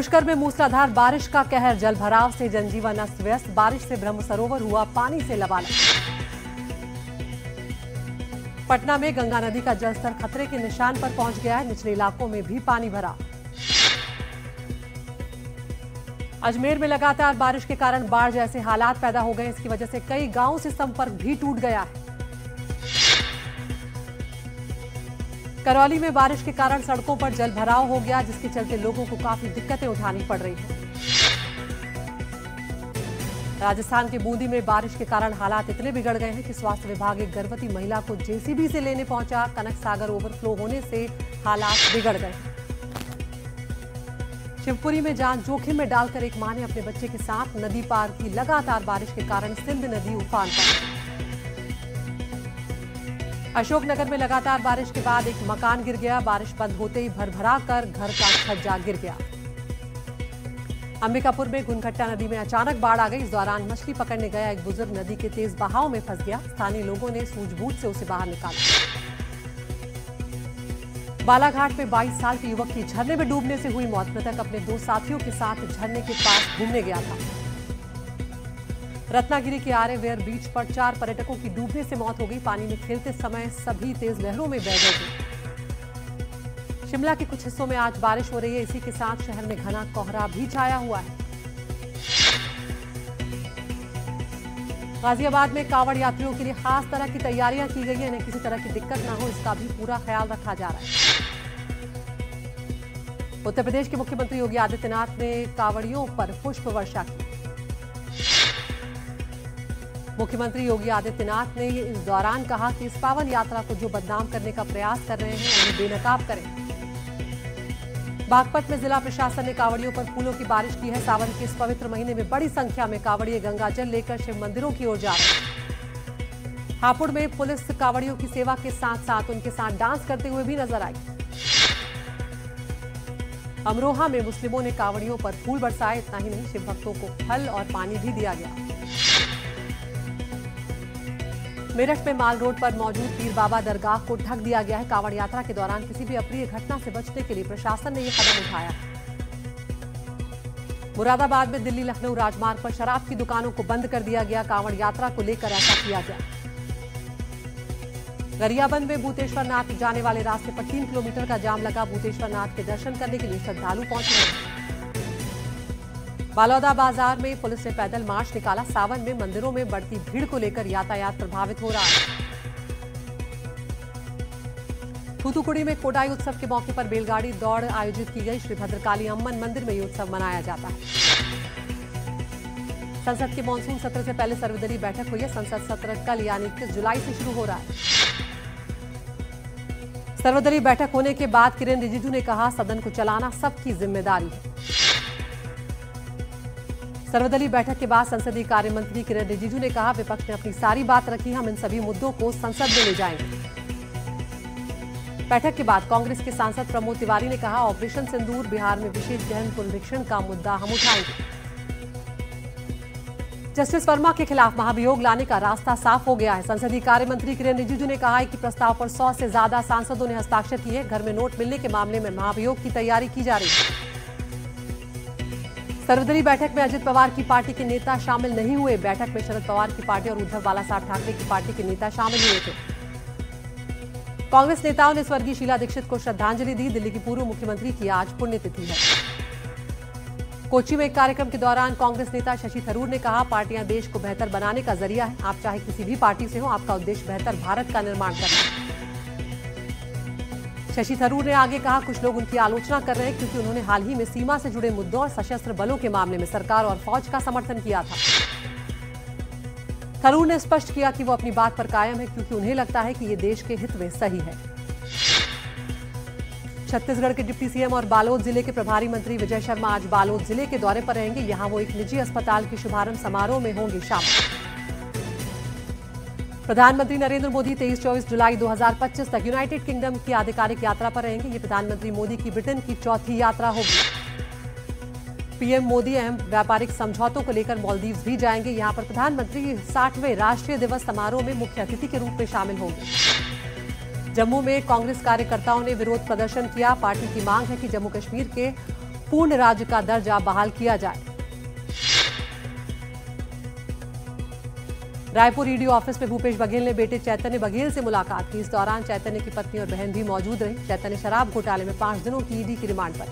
पुष्कर में मूसलाधार बारिश का कहर, जलभराव से जनजीवन अस्त व्यस्त। बारिश से ब्रह्म सरोवर हुआ पानी से लबालब। पटना में गंगा नदी का जलस्तर खतरे के निशान पर पहुंच गया है, निचले इलाकों में भी पानी भरा। अजमेर में लगातार बारिश के कारण बाढ़ जैसे हालात पैदा हो गए। इसकी वजह से कई गांवों से संपर्क भी टूट गया है। करौली में बारिश के कारण सड़कों पर जल भराव हो गया, जिसके चलते लोगों को काफी दिक्कतें उठानी पड़ रही हैं। राजस्थान के बूंदी में बारिश के कारण हालात इतने बिगड़ गए हैं कि स्वास्थ्य विभाग एक गर्भवती महिला को जेसीबी से लेने पहुंचा। कनक सागर ओवरफ्लो होने से हालात बिगड़ गए। शिवपुरी में जान जोखिम में डालकर एक मां ने अपने बच्चे के साथ नदी पार की। लगातार बारिश के कारण सिंध नदी उफान पर। अशोकनगर में लगातार बारिश के बाद एक मकान गिर गया। बारिश बंद होते ही भरभरा कर घर का छज्जा गिर गया। अंबिकापुर में घुनघट्टा नदी में अचानक बाढ़ आ गई। इस दौरान मछली पकड़ने गया एक बुजुर्ग नदी के तेज बहाव में फंस गया। स्थानीय लोगों ने सूझबूझ से उसे बाहर निकाला। बालाघाट में 22 साल के युवक की झरने में डूबने से हुई मौत। मृतक अपने 2 साथियों के साथ झरने के पास घूमने गया था। रत्नागिरी के आर्यवेयर बीच पर 4 पर्यटकों की डूबने से मौत हो गई। पानी में खेलते समय सभी तेज लहरों में बह गए। शिमला के कुछ हिस्सों में आज बारिश हो रही है। इसी के साथ शहर में घना कोहरा भी छाया हुआ है। गाजियाबाद में कांवड़ यात्रियों के लिए खास तरह की तैयारियां की गई हैं। इन्हें किसी तरह की दिक्कत न हो, इसका भी पूरा ख्याल रखा जा रहा है। उत्तर प्रदेश के मुख्यमंत्री योगी आदित्यनाथ ने कांवड़ियों पर पुष्प वर्षा की। मुख्यमंत्री योगी आदित्यनाथ ने इस दौरान कहा कि इस पावन यात्रा को जो बदनाम करने का प्रयास कर रहे हैं उन्हें बेनकाब करें। बागपत में जिला प्रशासन ने कांवड़ियों पर फूलों की बारिश की है। सावन के इस पवित्र महीने में बड़ी संख्या में कांवड़िए गंगाजल लेकर शिव मंदिरों की ओर जा रहे हैं। हापुड़ में पुलिस कांवड़ियों की सेवा के साथ साथ उनके साथ डांस करते हुए भी नजर आई। अमरोहा में मुस्लिमों ने कांवड़ियों पर फूल बरसाए। इतना ही नहीं, शिव भक्तों को फल और पानी भी दिया गया। मेरठ में माल रोड पर मौजूद पीर बाबा दरगाह को ढक दिया गया है। कांवड़ यात्रा के दौरान किसी भी अप्रिय घटना से बचने के लिए प्रशासन ने यह कदम उठाया। मुरादाबाद में दिल्ली लखनऊ राजमार्ग पर शराब की दुकानों को बंद कर दिया गया। कांवड़ यात्रा को लेकर ऐसा किया गया। गरियाबंद में भूतेश्वर नाथ जाने वाले रास्ते पर 3 किलोमीटर का जाम लगा। भूतेश्वर नाथ के दर्शन करने के लिए श्रद्धालु पहुंच रहे। बालौदा बाजार में पुलिस ने पैदल मार्च निकाला। सावन में मंदिरों में बढ़ती भीड़ को लेकर यातायात प्रभावित हो रहा है। थूथुकुड़ी में कोडाई उत्सव के मौके पर बैलगाड़ी दौड़ आयोजित की गई। श्री भद्रकाली अम्मन मंदिर में ये उत्सव मनाया जाता है। संसद के मानसून सत्र से पहले सर्वदलीय बैठक हुई है। संसद सत्र कल यानी 21 जुलाई से शुरू हो रहा है। सर्वदलीय बैठक होने के बाद किरेन रिजिजू ने कहा, सदन को चलाना सबकी जिम्मेदारी है। सर्वदलीय बैठक के बाद संसदीय कार्य मंत्री किरेन रिजिजू ने कहा, विपक्ष ने अपनी सारी बात रखी, हम इन सभी मुद्दों को संसद में ले जाएंगे। बैठक के बाद कांग्रेस के सांसद प्रमोद तिवारी ने कहा, ऑपरेशन सिंदूर, बिहार में विशेष गहन पुनरीक्षण का मुद्दा हम उठाएंगे। जस्टिस वर्मा के खिलाफ महाभियोग लाने का रास्ता साफ हो गया है। संसदीय कार्य मंत्री किरेन रिजिजू ने कहा है कि प्रस्ताव पर 100 से ज्यादा सांसदों ने हस्ताक्षर किए। घर में नोट मिलने के मामले में महाभियोग की तैयारी की जा रही है। सर्वदलीय बैठक में अजित पवार की पार्टी के नेता शामिल नहीं हुए। बैठक में शरद पवार की पार्टी और उद्धव बालासाहब ठाकरे की पार्टी के नेता शामिल हुए थे। कांग्रेस नेताओं ने स्वर्गीय शीला दीक्षित को श्रद्धांजलि दी। दिल्ली की पूर्व मुख्यमंत्री की आज पुण्यतिथि है। कोच्चि में एक कार्यक्रम के दौरान कांग्रेस नेता शशि थरूर ने कहा, पार्टियां देश को बेहतर बनाने का जरिया है। आप चाहे किसी भी पार्टी से हो, आपका उद्देश्य बेहतर भारत का निर्माण करना है। शशि थरूर ने आगे कहा, कुछ लोग उनकी आलोचना कर रहे हैं क्योंकि उन्होंने हाल ही में सीमा से जुड़े मुद्दों और सशस्त्र बलों के मामले में सरकार और फौज का समर्थन किया था। थरूर ने स्पष्ट किया कि वो अपनी बात पर कायम है क्योंकि उन्हें लगता है कि ये देश के हित में सही है। छत्तीसगढ़ के डिप्टी सीएम और बालोद जिले के प्रभारी मंत्री विजय शर्मा आज बालोद जिले के दौरे पर रहेंगे। यहां वो एक निजी अस्पताल के शुभारंभ समारोह में होंगे शामिल। प्रधानमंत्री नरेंद्र मोदी 23-24 जुलाई 2025 तक यूनाइटेड किंगडम की आधिकारिक यात्रा पर रहेंगे। ये प्रधानमंत्री मोदी की ब्रिटेन की 4थी यात्रा होगी। पीएम मोदी अहम व्यापारिक समझौतों को लेकर मालदीव्स भी जाएंगे। यहां पर प्रधानमंत्री 60वें राष्ट्रीय दिवस समारोह में मुख्य अतिथि के रूप में शामिल होंगे। जम्मू में कांग्रेस कार्यकर्ताओं ने विरोध प्रदर्शन किया। पार्टी की मांग है कि जम्मू कश्मीर के पूर्ण राज्य का दर्जा बहाल किया जाए। रायपुर ईडी ऑफिस में भूपेश बघेल ने बेटे चैतन्य बघेल से मुलाकात की। इस दौरान चैतन्य की पत्नी और बहन भी मौजूद रही। चैतन्य शराब घोटाले में 5 दिनों की ईडी की रिमांड पर।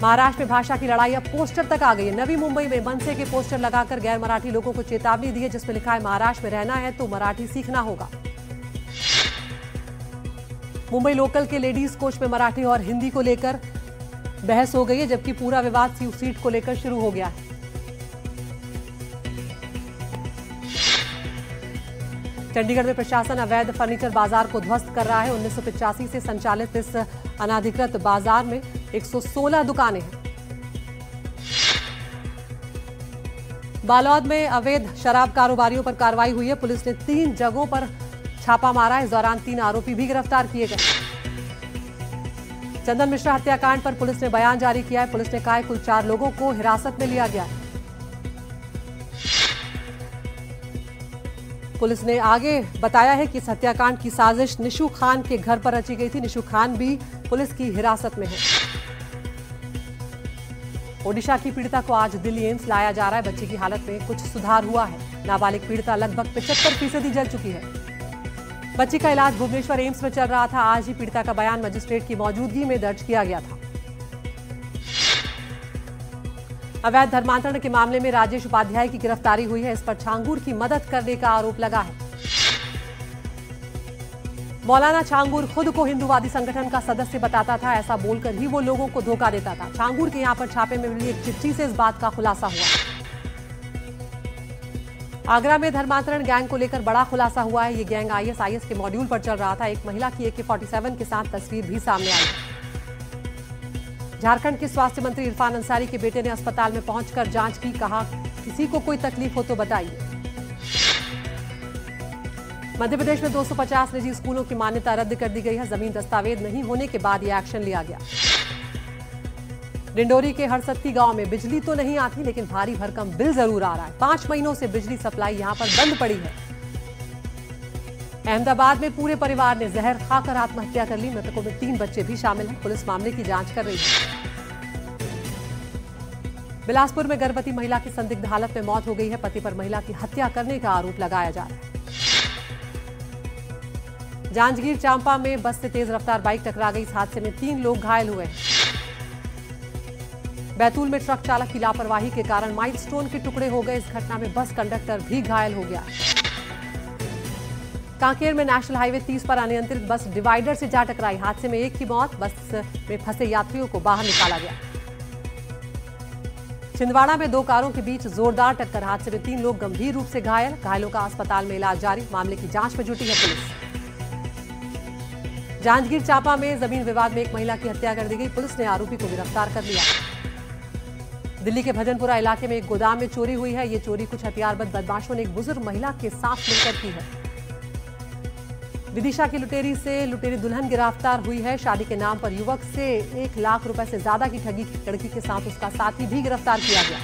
महाराष्ट्र में भाषा की लड़ाई अब पोस्टर तक आ गई है। नवी मुंबई में मनसे के पोस्टर लगाकर गैर मराठी लोगों को चेतावनी दी है, जिसमें लिखा है महाराष्ट्र में रहना है तो मराठी सीखना होगा। मुंबई लोकल के लेडीज कोच में मराठी और हिंदी को लेकर बहस हो गई है, जबकि पूरा विवाद सीट को लेकर शुरू हो गया है। चंडीगढ़ में प्रशासन अवैध फर्नीचर बाजार को ध्वस्त कर रहा है। 1985 से संचालित इस अनाधिकृत बाजार में 116 दुकानें हैं। बालोद में अवैध शराब कारोबारियों पर कार्रवाई हुई है। पुलिस ने 3 जगहों पर छापा मारा। इस दौरान 3 आरोपी भी गिरफ्तार किए गए। चंदन मिश्रा हत्याकांड पर पुलिस ने बयान जारी किया है। पुलिस ने कहा है कुल 4 लोगों को हिरासत में लिया गया है। पुलिस ने आगे बताया है कि इस हत्याकांड की साजिश निशु खान के घर पर रची गई थी। निशु खान भी पुलिस की हिरासत में है। ओडिशा की पीड़िता को आज दिल्ली एम्स लाया जा रहा है। बच्ची की हालत में कुछ सुधार हुआ है। नाबालिग पीड़िता लगभग 75% जल चुकी है। बच्ची का इलाज भुवनेश्वर एम्स में चल रहा था। आज ही पीड़िता का बयान मजिस्ट्रेट की मौजूदगी में दर्ज किया गया था। अवैध धर्मांतरण के मामले में राजेश उपाध्याय की गिरफ्तारी हुई है। इस पर छांगूर की मदद करने का आरोप लगा है। मौलाना छांगूर खुद को हिंदूवादी संगठन का सदस्य बताता था। ऐसा बोलकर ही वो लोगों को धोखा देता था। छांगूर के यहां पर छापे में मिली एक चिट्ठी से इस बात का खुलासा हुआ। आगरा में धर्मांतरण गैंग को लेकर बड़ा खुलासा हुआ है। ये गैंग आईएसआईएस के मॉड्यूल पर चल रहा था। एक महिला की AK-47 के साथ तस्वीर भी सामने आई है। झारखंड के स्वास्थ्य मंत्री इरफान अंसारी के बेटे ने अस्पताल में पहुंचकर जांच की। कहा किसी को कोई तकलीफ हो तो बताइए। मध्य प्रदेश में 250 निजी स्कूलों की मान्यता रद्द कर दी गई है। जमीन दस्तावेज नहीं होने के बाद यह एक्शन लिया गया। डिंडोरी के हरसत्ती गांव में बिजली तो नहीं आती, लेकिन भारी भरकम बिल जरूर आ रहा है। 5 महीनों से बिजली सप्लाई यहां पर बंद पड़ी है। अहमदाबाद में पूरे परिवार ने जहर खाकर आत्महत्या कर ली। मृतकों में 3 बच्चे भी शामिल हैं। पुलिस मामले की जांच कर रही है। बिलासपुर में गर्भवती महिला की संदिग्ध हालत में मौत हो गई है। पति पर महिला की हत्या करने का आरोप लगाया जा रहा है। जांजगीर चांपा में बस से तेज रफ्तार बाइक टकरा गई। इस हादसे में 3 लोग घायल हुए हैं। बैतूल में ट्रक चालक की लापरवाही के कारण माइलस्टोन के टुकड़े हो गए। इस घटना में बस कंडक्टर भी घायल हो गया। कांकेर में नेशनल हाईवे 30 पर अनियंत्रित बस डिवाइडर से जा टकराई। हादसे में 1 की मौत। बस में फंसे यात्रियों को बाहर निकाला गया। छिंदवाड़ा में 2 कारों के बीच जोरदार टक्कर। हादसे में 3 लोग गंभीर रूप से घायल। घायलों का अस्पताल में इलाज जारी। मामले की जांच में जुटी है पुलिस। जांजगीर चांपा में जमीन विवाद में एक महिला की हत्या कर दी गई। पुलिस ने आरोपी को गिरफ्तार कर लिया। दिल्ली के भजनपुरा इलाके में एक गोदाम में चोरी हुई है। ये चोरी कुछ हथियारबंद बदमाशों ने एक बुजुर्ग महिला के साथ मिलकर की है। विदिशा की लुटेरी से लुटेरी दुल्हन गिरफ्तार हुई है। शादी के नाम पर युवक से 1 लाख रुपए से ज्यादा की ठगी की लड़की के साथ उसका साथी भी गिरफ्तार किया गया।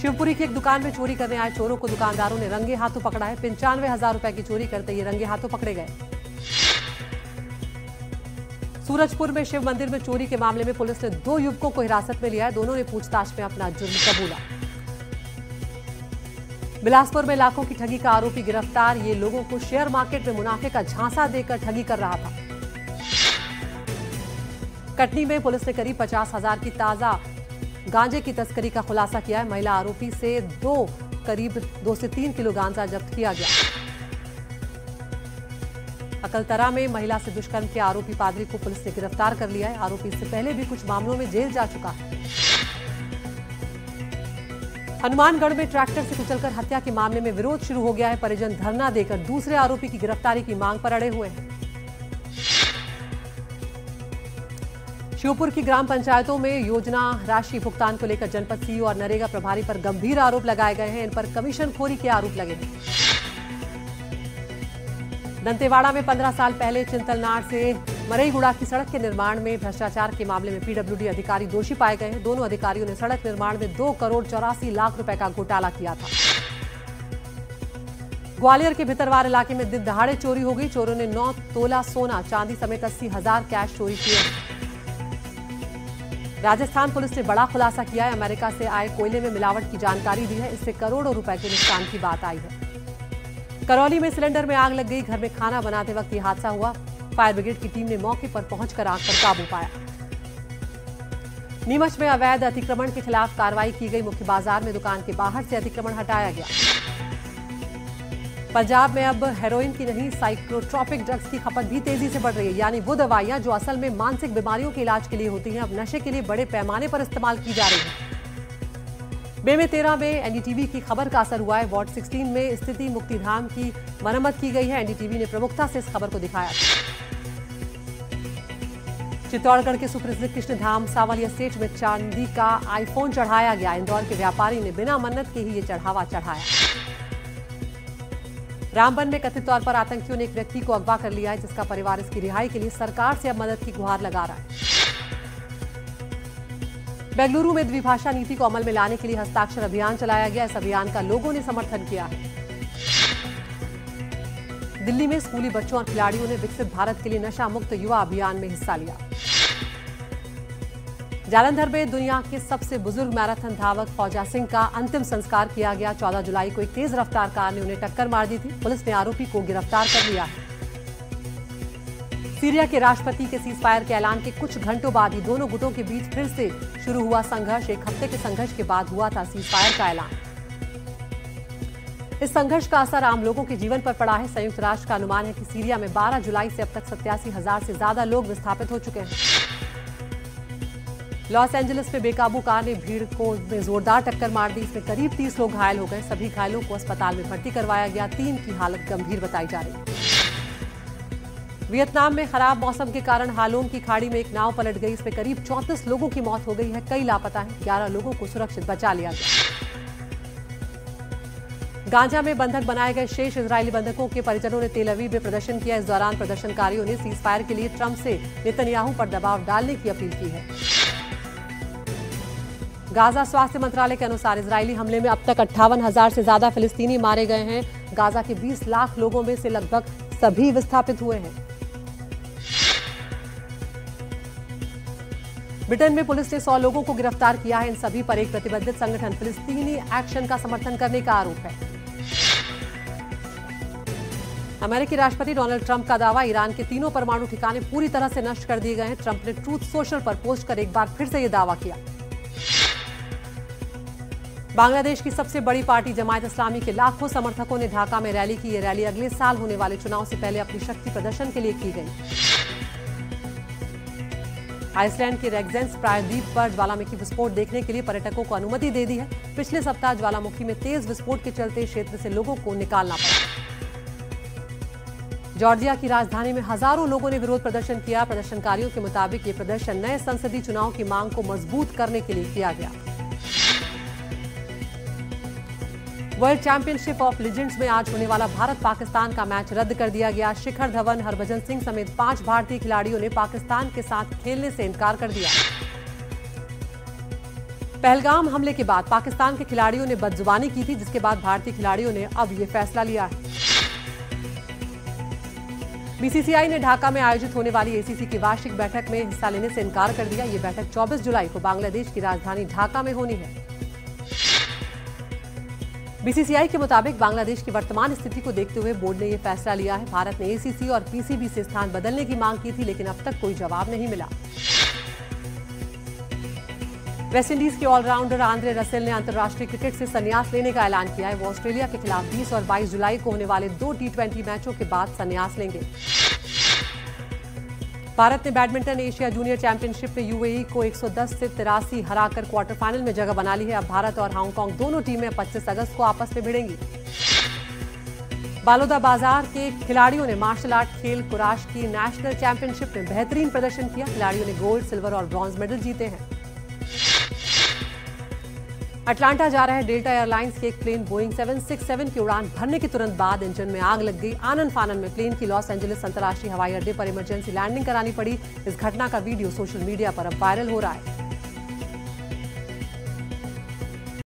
शिवपुरी की एक दुकान में चोरी करने आए चोरों को दुकानदारों ने रंगे हाथों पकड़ा है। 95,000 रुपए की चोरी करते ये रंगे हाथों पकड़े गए। सूरजपुर में शिव मंदिर में चोरी के मामले में पुलिस ने 2 युवकों को हिरासत में लिया है। दोनों ने पूछताछ में अपना जुर्म कबूला। बिलासपुर में लाखों की ठगी का आरोपी गिरफ्तार। ये लोगों को शेयर मार्केट में मुनाफे का झांसा देकर ठगी कर रहा था। कटनी में पुलिस ने करीब 50,000 की ताजा गांजे की तस्करी का खुलासा किया है। महिला आरोपी से करीब 2 से 3 किलो गांजा जब्त किया गया। अकलतरा में महिला से दुष्कर्म के आरोपी पादरी को पुलिस ने गिरफ्तार कर लिया है। आरोपी इससे पहले भी कुछ मामलों में जेल जा चुका है। हनुमानगढ़ में ट्रैक्टर से कुचलकर हत्या के मामले में विरोध शुरू हो गया है। परिजन धरना देकर दूसरे आरोपी की गिरफ्तारी की मांग पर अड़े हुए हैं। श्योपुर की ग्राम पंचायतों में योजना राशि भुगतान को लेकर जनपद सीईओ और नरेगा प्रभारी पर गंभीर आरोप लगाए गए हैं। इन पर कमीशनखोरी के आरोप लगे हैं। दंतेवाड़ा में 15 साल पहले चिंतलनार से मरईगुड़ा की सड़क के निर्माण में भ्रष्टाचार के मामले में पीडब्ल्यूडी अधिकारी दोषी पाए गए हैं। दोनों अधिकारियों ने सड़क निर्माण में 2 करोड़ 84 लाख रुपए का घोटाला किया था। ग्वालियर के भितरवार इलाके में दिन दहाड़े चोरी हो गई। चोरों ने 9 तोला सोना, चांदी समेत 80,000 कैश चोरी किए। राजस्थान पुलिस ने बड़ा खुलासा किया है। अमेरिका से आए कोयले में मिलावट की जानकारी दी है। इससे करोड़ों रुपए के नुकसान की बात आई है। करौली में सिलेंडर में आग लग गई। घर में खाना बनाते वक्त यह हादसा हुआ। फायर ब्रिगेड की टीम ने मौके पर पहुंचकर आग पर काबू पाया। नीमच में अवैध अतिक्रमण के खिलाफ कार्रवाई की गई। मुख्य बाजार में दुकान के बाहर से अतिक्रमण हटाया गया। पंजाब में अब हेरोइन की नहीं, साइक्लोट्रॉपिक ड्रग्स की खपत भी तेजी से बढ़ रही है। यानी वो दवाइयां जो असल में मानसिक बीमारियों के इलाज के लिए होती हैं, अब नशे के लिए बड़े पैमाने पर इस्तेमाल की जा रही है। बेमे 13 में एनडीटीवी की खबर का असर हुआ है। वार्ड 16 में स्थिति मुक्तिधाम की मरम्मत की गई है। एनडीटीवी ने प्रमुखता से इस खबर को दिखाया। चित्तौड़गढ़ के सुप्रसिद्ध कृष्णधाम सावलिया स्टेज में चांदी का आईफोन चढ़ाया गया। इंदौर के व्यापारी ने बिना मन्नत के ही ये चढ़ावा चढ़ाया। रामबन में कथित तौर पर आतंकियों ने एक व्यक्ति को अगवा कर लिया है, जिसका परिवार इसकी रिहाई के लिए सरकार से अब मदद की गुहार लगा रहा है। बेंगलुरु में द्विभाषा नीति को अमल में लाने के लिए हस्ताक्षर अभियान चलाया गया। इस अभियान का लोगों ने समर्थन किया है। दिल्ली में स्कूली बच्चों और खिलाड़ियों ने विकसित भारत के लिए नशा मुक्त युवा अभियान में हिस्सा लिया। जालंधर में दुनिया के सबसे बुजुर्ग मैराथन धावक फौजा सिंह का अंतिम संस्कार किया गया। 14 जुलाई को एक तेज रफ्तार कार ने उन्हें टक्कर मार दी थी। पुलिस ने आरोपी को गिरफ्तार कर लिया है। सीरिया के राष्ट्रपति के सीजफायर के ऐलान के कुछ घंटों बाद ही दोनों गुटों के बीच फिर से शुरू हुआ संघर्ष। एक हफ्ते के संघर्ष के बाद हुआ था सीजफायर का ऐलान। इस संघर्ष का असर आम लोगों के जीवन पर पड़ा है। संयुक्त राष्ट्र का अनुमान है कि सीरिया में 12 जुलाई से अब तक 87,000 से ज्यादा लोग विस्थापित हो चुके हैं। लॉस एंजलिस में बेकाबू कार ने भीड़ को में जोरदार टक्कर मार दी। इसमें करीब 30 लोग घायल हो गए। सभी घायलों को अस्पताल में भर्ती करवाया गया। 3 की हालत गंभीर बताई जा रही है। वियतनाम में खराब मौसम के कारण हालोंग की खाड़ी में एक नाव पलट गई। इसमें करीब 34 लोगों की मौत हो गई है। कई लापता हैं। 11 लोगों को सुरक्षित बचा लिया गया। गांजा में बंधक बनाए गए शेष इजरायली बंधकों के परिजनों ने तेल अवीव में प्रदर्शन किया। इस दौरान प्रदर्शनकारियों ने सीजफायर के लिए ट्रंप से नेतन्याहू पर दबाव डालने की अपील की है। गाजा स्वास्थ्य मंत्रालय के अनुसार इजरायली हमले में अब तक 58,000 से ज्यादा फिलिस्तीनी मारे गए हैं। गाजा के 20 लाख लोगों में से लगभग सभी विस्थापित हुए हैं। ब्रिटेन में पुलिस ने 100 लोगों को गिरफ्तार किया है। इन सभी पर एक प्रतिबंधित संगठन फिलिस्तीनी एक्शन का समर्थन करने का आरोप है। अमेरिकी राष्ट्रपति डोनाल्ड ट्रंप का दावा, ईरान के 3 परमाणु ठिकाने पूरी तरह से नष्ट कर दिए गए हैं। ट्रंप ने ट्रूथ सोशल पर पोस्ट कर एक बार फिर से यह दावा किया। बांग्लादेश की सबसे बड़ी पार्टी जमायत इस्लामी के लाखों समर्थकों ने ढाका में रैली की। ये रैली अगले साल होने वाले चुनाव से पहले अपनी शक्ति प्रदर्शन के लिए की गई। आइसलैंड के रेगजेंस प्रायद्वीप पर ज्वालामुखी विस्फोट देखने के लिए पर्यटकों को अनुमति दे दी है। पिछले सप्ताह ज्वालामुखी में तेज विस्फोट के चलते क्षेत्र से लोगों को निकालना पड़ा। जॉर्जिया की राजधानी में हजारों लोगों ने विरोध प्रदर्शन किया। प्रदर्शनकारियों के मुताबिक ये प्रदर्शन नए संसदीय चुनाव की मांग को मजबूत करने के लिए किया गया। वर्ल्ड चैंपियनशिप ऑफ लीजेंड्स में आज होने वाला भारत पाकिस्तान का मैच रद्द कर दिया गया। शिखर धवन, हरभजन सिंह समेत 5 भारतीय खिलाड़ियों ने पाकिस्तान के साथ खेलने से इनकार कर दिया। पहलगाम हमले के बाद पाकिस्तान के खिलाड़ियों ने बदजुबानी की थी, जिसके बाद भारतीय खिलाड़ियों ने अब ये फैसला लिया है। बीसीसीआई ने ढाका में आयोजित होने वाली एसीसी की वार्षिक बैठक में हिस्सा लेने से इनकार कर दिया। ये बैठक 24 जुलाई को बांग्लादेश की राजधानी ढाका में होनी है। बीसीसीआई के मुताबिक बांग्लादेश की वर्तमान स्थिति को देखते हुए बोर्ड ने यह फैसला लिया है। भारत ने एसीसी और पीसीबी से स्थान बदलने की मांग की थी, लेकिन अब तक कोई जवाब नहीं मिला। वेस्टइंडीज के ऑलराउंडर आंद्रे रसेल ने अंतर्राष्ट्रीय क्रिकेट से संन्यास लेने का ऐलान किया है। वो ऑस्ट्रेलिया के खिलाफ 20 और 22 जुलाई को होने वाले 2 T20 मैचों के बाद संन्यास लेंगे। भारत ने बैडमिंटन एशिया जूनियर चैंपियनशिप में यूएई को 110 से 83 हराकर क्वार्टर फाइनल में जगह बना ली है। अब भारत और हांगकांग दोनों टीमें 25 अगस्त को आपस में भिड़ेंगी। बालोदा बाजार के खिलाड़ियों ने मार्शल आर्ट खेल कुराश की नेशनल चैंपियनशिप में बेहतरीन प्रदर्शन किया। खिलाड़ियों ने गोल्ड, सिल्वर और ब्रॉन्ज मेडल जीते हैं। अटलांटा जा रहे डेल्टा एयरलाइंस के एक प्लेन बोइंग 767 की उड़ान भरने के तुरंत बाद इंजन में आग लग गई। आनन फानन में प्लेन की लॉस एंजलिस अंतर्राष्ट्रीय हवाई अड्डे पर इमरजेंसी लैंडिंग करानी पड़ी। इस घटना का वीडियो सोशल मीडिया पर अब वायरल हो रहा है।